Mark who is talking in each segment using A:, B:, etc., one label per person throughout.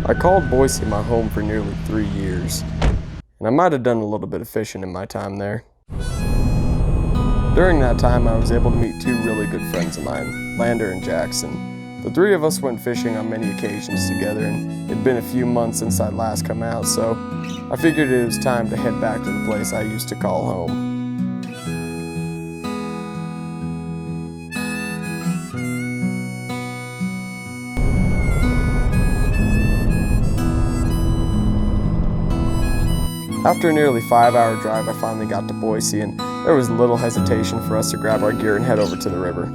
A: I called Boise my home for nearly 3 years, and I might have done a little bit of fishing in my time there. During that time, I was able to meet two really good friends of mine, Lander and Jackson. The three of us went fishing on many occasions together, and it'd been a few months since I'd last come out, so I figured it was time to head back to the place I used to call home. After a nearly 5-hour drive, I finally got to Boise, and there was little hesitation for us to grab our gear and head over to the river.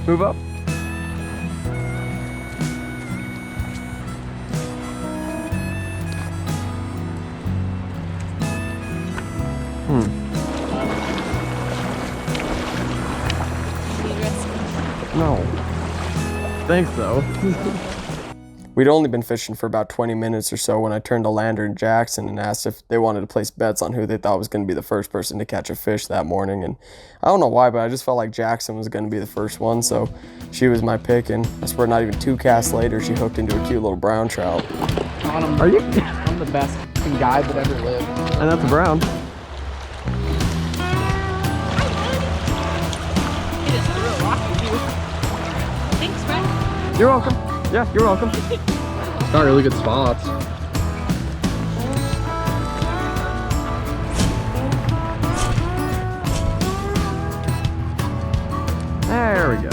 A: Move up. No. Thanks, though. We'd only been fishing for about 20 minutes or so when I turned to Lander and Jackson and asked if they wanted to place bets on who they thought was going to be the first person to catch a fish that morning. And I don't know why, but I just felt like Jackson was going to be the first one, so she was my pick, and I swear not even 2 casts later, she hooked into a cute little brown trout.
B: Are you? I'm the best guy that ever lived.
A: And that's a brown.
C: It is real rocky, dude. Thanks, Brett.
A: You're welcome. Yeah, you're welcome.
B: Got really good spots.
A: There we go.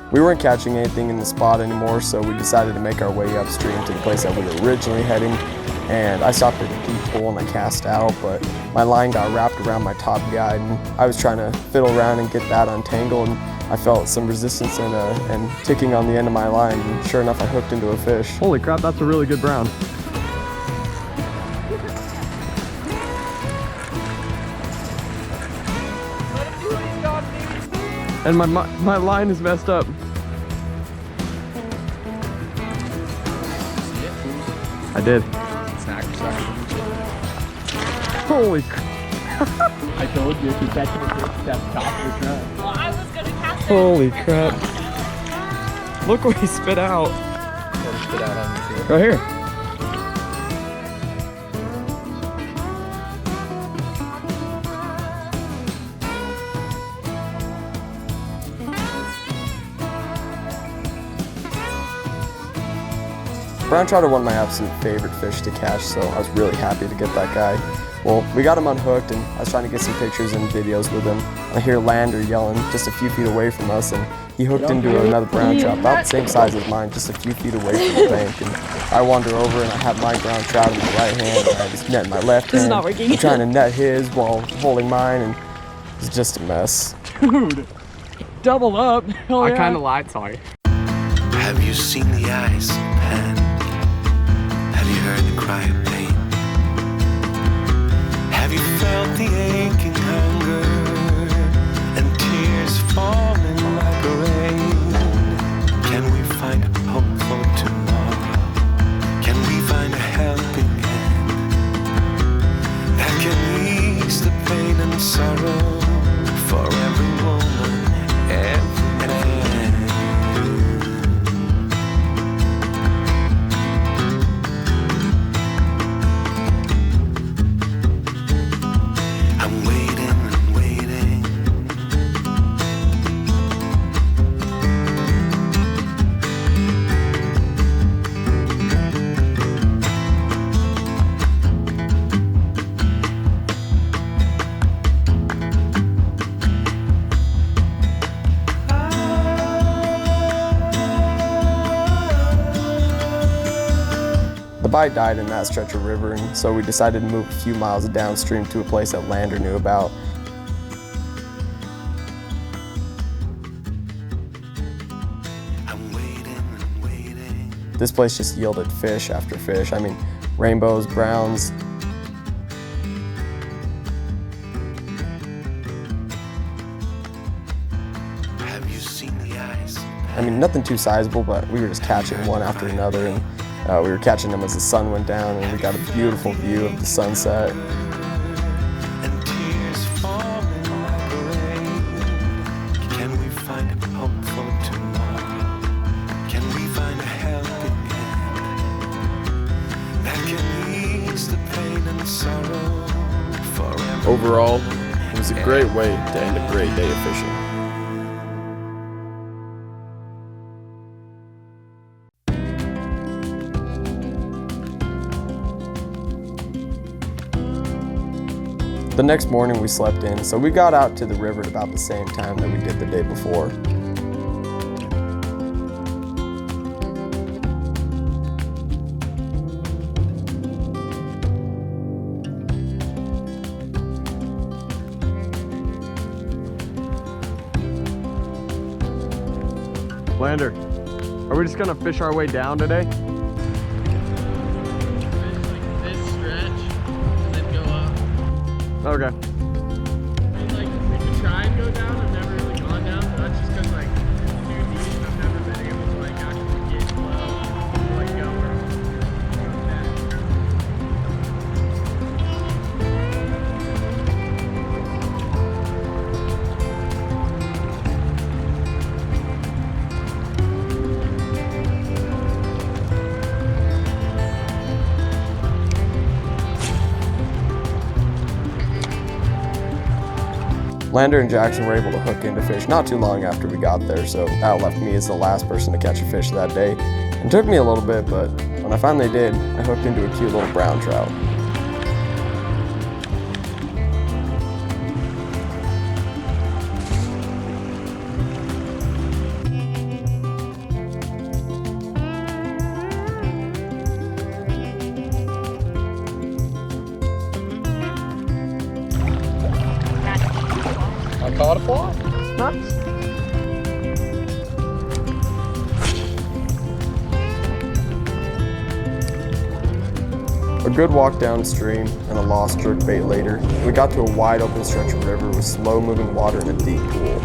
A: We weren't catching anything in the spot anymore, so we decided to make our way upstream to the place that we were originally heading. And I stopped at a deep pool and I cast out, but my line got wrapped around my top guide, and I was trying to fiddle around and get that untangled, and I felt some resistance and ticking on the end of my line, and sure enough, I hooked into a fish. Holy crap, that's a really good brown. And my line is messed up. I did. Holy crap.
B: I told you if you catch it at the top of the truck.
C: Well, I was gonna cast it.
A: Holy crap. Look what he spit out.
B: What he spit out on you too.
A: Right here. Brown trout are one of my absolute favorite fish to catch, so I was really happy to get that guy. Well, we got him unhooked, and I was trying to get some pictures and videos with him. I hear Lander yelling just a few feet away from us, and he hooked into another brown trout about the same size as mine, just a few feet away from the bank. And I wander over, and I have my brown trout in my right hand, and I just net in my left hand.
C: This is not working.
A: I'm trying to net his while holding mine, and it's just a mess.
B: Dude,
A: Double up. Hell
B: I
A: yeah.
B: kind of lied, sorry.
D: Have you seen the eyes of Pan? Have you heard the cry of pain? Have you felt the aching hunger and tears falling like rain? Can we find hope for tomorrow? Can we find a helping hand that can ease the pain and sorrow for every woman, every man? I'm waiting and waiting.
A: bite died in that stretch of river, and so we decided to move a few miles downstream to a place that Lander knew about.
D: I'm waiting and waiting.
A: This place just yielded fish after fish. I mean, rainbows, browns.
D: Have you seen the ice?
A: I mean, nothing too sizable, but we were just catching one after another, and we were catching them as the sun went down, and we got a beautiful view of the sunset.
D: And tears falling like rain. Can we find hope for tomorrow? Can we find a helping hand that can ease the pain and sorrow forever?
E: Overall, it was a great way to end a great day of fishing.
A: The next morning we slept in, so we got out to the river at about the same time that we did the day before.
E: Lander, are we just gonna fish our way down today?
B: This stretch and then go up.
E: Okay.
B: I mean, like, we could try and go down. I've never really gone down, but that's just because, like, it's too deep and I've never been able to, like, actually get low or, like, go where I'm
A: Lander and Jackson were able to hook into fish not too long after we got there, so that left me as the last person to catch a fish that day. It took me a little bit, but when I finally did, I hooked into a cute little brown trout.
E: I caught a fly. Nice.
A: A good walk downstream and a lost jerkbait later, we got to a wide open stretch of river with slow moving water and a deep pool.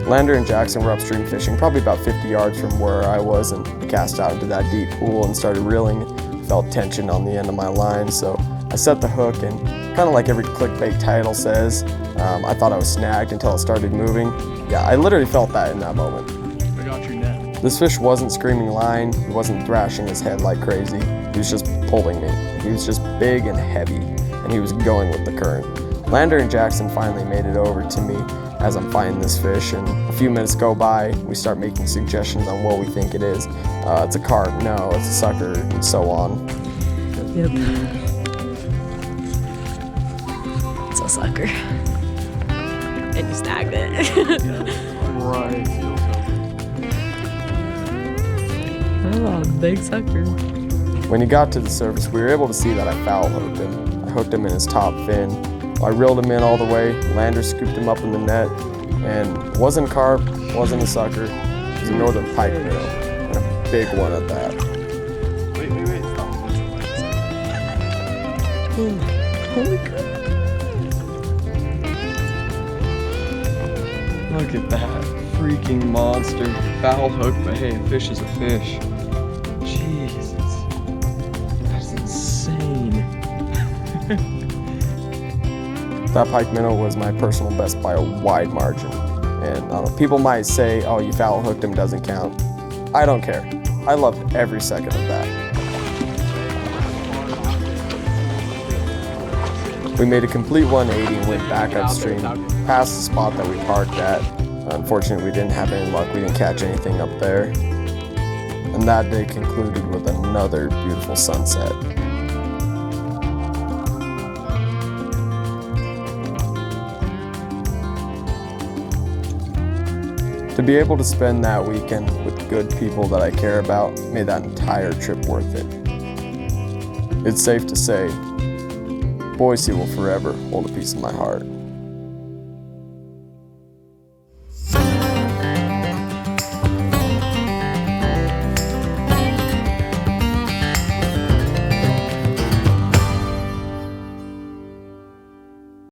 A: Lander and Jackson were upstream fishing probably about 50 yards from where I was, and we cast out into that deep pool and started reeling. Felt tension on the end of my line, so I set the hook, and kind of like every clickbait title says, I thought I was snagged until it started moving. Yeah, I literally felt that in that moment.
E: I got your net.
A: This fish wasn't screaming line, he wasn't thrashing his head like crazy, he was just pulling me. He was just big and heavy, and he was going with the current. Lander and Jackson finally made it over to me as I'm finding this fish, and a few minutes go by, we start making suggestions on what we think it is. It's a carp, no, it's a sucker, and so on.
C: Yep. It's a sucker. And you snagged it.
E: Right.
C: Oh, big sucker.
A: When he got to the surface, we were able to see that I foul hooked him. I hooked him in his top fin. I reeled him in all the way. Lander scooped him up in the net, and it wasn't a carp, wasn't a sucker. It was a northern pike minnow, and a big one at that.
E: Wait. Stop.
C: Holy crap.
E: Look at that freaking monster. Foul hook, but hey, a fish is a fish. Jesus. That's insane.
A: That pike minnow was my personal best by a wide margin. And I don't know, people might say, oh, you foul hooked him, doesn't count. I don't care. I loved every second of that. We made a complete 180 and went back upstream, past the spot that we parked at. Unfortunately, we didn't have any luck. We didn't catch anything up there. And that day concluded with another beautiful sunset. To be able to spend that weekend with good people that I care about made that entire trip worth it. It's safe to say, Boise will forever hold a piece of my heart.